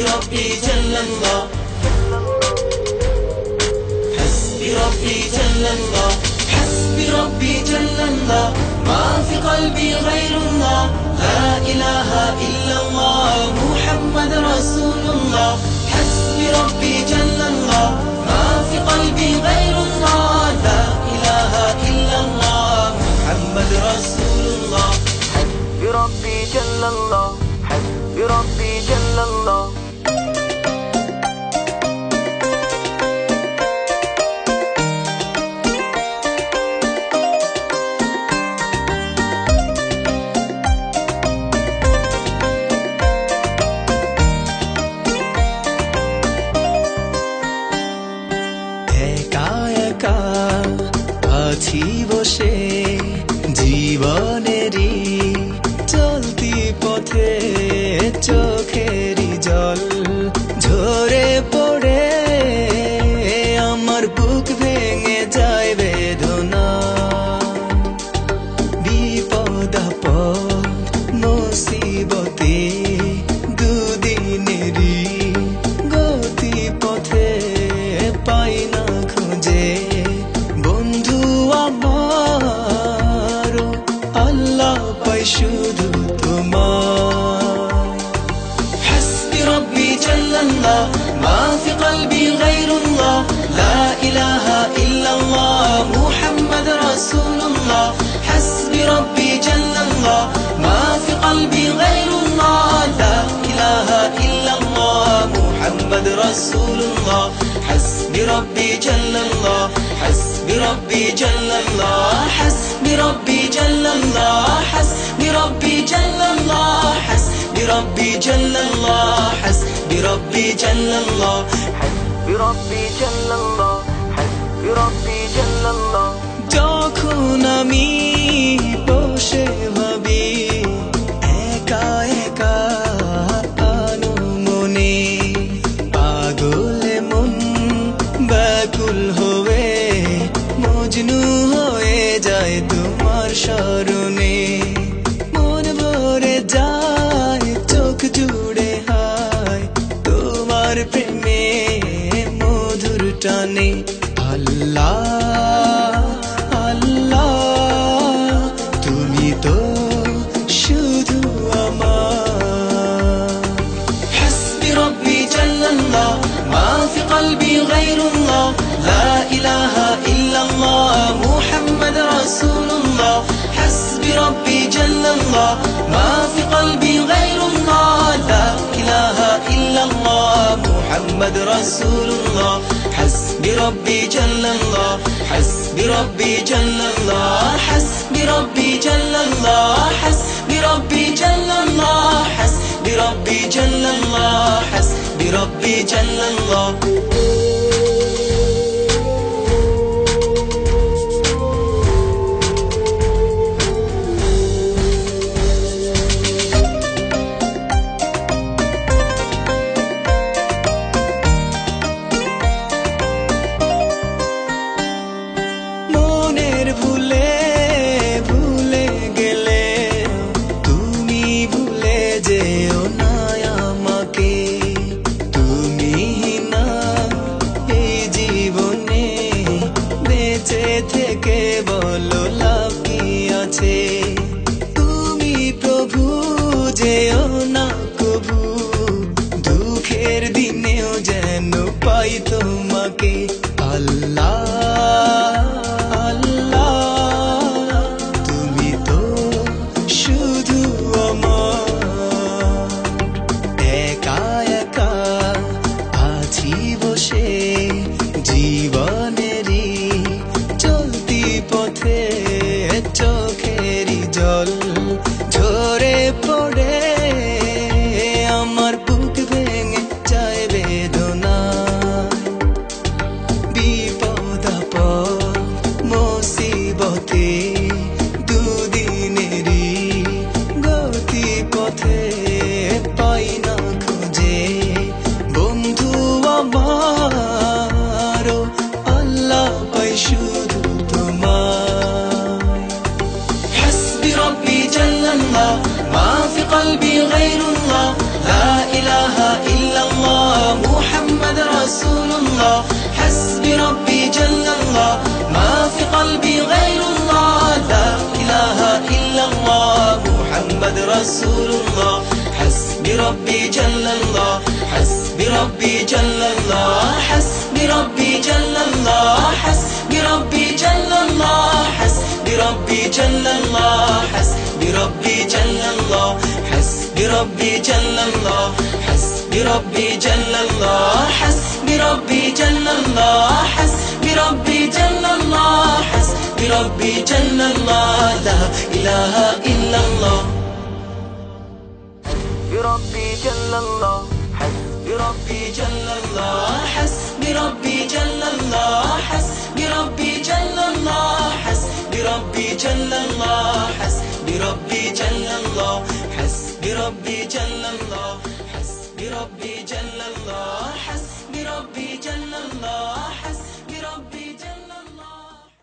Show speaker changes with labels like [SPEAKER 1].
[SPEAKER 1] ربي جل الله حسبي ربي جل الله حسبي ربي جل الله ما في قلبي غير الله لا إله إلا الله محمد رسول الله حسبي ربي جل الله ما في قلبي غير الله لا إله إلا الله محمد رسول الله حسبي ربي جل الله حسبي ربي جل الله আছি বসে জীবনেরই চলতি পথে চোখেরই জল ঝরে পড়ে আমার বুক ভেঙে যায় বেদনা বিপদ আপদ মুসিবতে দুদিনেরই গতি পথে পাই না খুঁজে আল্লাহ পাই শুধু তোমার حسبي ربي جل الله ما في قلبي غير الله لا إله إلا الله محمد رسول الله حسبي ربي جل الله ما في قلبي غير الله لا إله إلا الله محمد رسول الله حسبي ربي جل الله حسبي ربي جل الله حسبي ربي جل الله حسبي ربي جل الله حسبي ربي جل الله حسبي ربي جل الله حسبي ربي جل الله حسبي ربي جل الله যখন আমি বসে ভাবি একা একা আনমনে পাগলে মন ব্যাকুল হয়ে মজনু হয়ে যায় তোমার স্মরণে মন ভরে যায় চোখ জুড়ে হায় তোমার প্রেমে মধুর টানে আল্লাহ আল্লাহ তুমি তো শুধু আমার حسبي ربي جل الله ما في قلبي غير الله لا إله إلا الله محمد رسول الله حسبي ربي جل الله ما في قلبي غير الله لا إله إلا الله محمد رسول الله حسبي ربي جل الله حسبي ربي جل الله حسبي ربي جل الله حسبي ربي جل الله حسبي ربي جل الله حسبي ربي جل الله ভুলে ভুলে গেলে তুমি ভুলে যেও না আমাকে তুমি না এই জীবনে বেঁচে থেকে বলো লাভ কি আছে তুমি প্রভু যেও না কভু দুঃখের দিনেও যেন পাই তোমাকে আল্লাহ জীবনেরই চলতি পথে চোখেরই জল ঝরে পড়ে আমার বুক ভেঙে যায় বেদনা বিপদ আপদ মুসিবতে দুদিনেরই গতি পথে পাই না খুঁজে বন্ধু আমার আল্লাহ পাই শুধু তোমায় حسبي ربي جل الله ما في قلبي غير الله لا إله إلا الله محمد رسول الله حسبي ربي جل الله ما في قلبي غير الله لا إله إلا الله محمد رسول الله حسبي ربي جل الله حسبي ربي جل الله حسبي ربي جل الله حسبي ربي جل الله حسبي ربي جل الله حسبي ربي جل الله حسبي ربي جل الله حسبي ربي جل الله حسبي ربي جل الله حسبي ربي جل الله حسبي ربي جل الله لا إله إلا الله حسبي ربي جل الله حسبي ربي جل الله حسبي ربي جل الله حسبي ربي جل الله حسبي ربي جل الله حسبي ربي جل الله حسبي ربي جل الله حسبي ربي جل الله حسبي ربي جل الله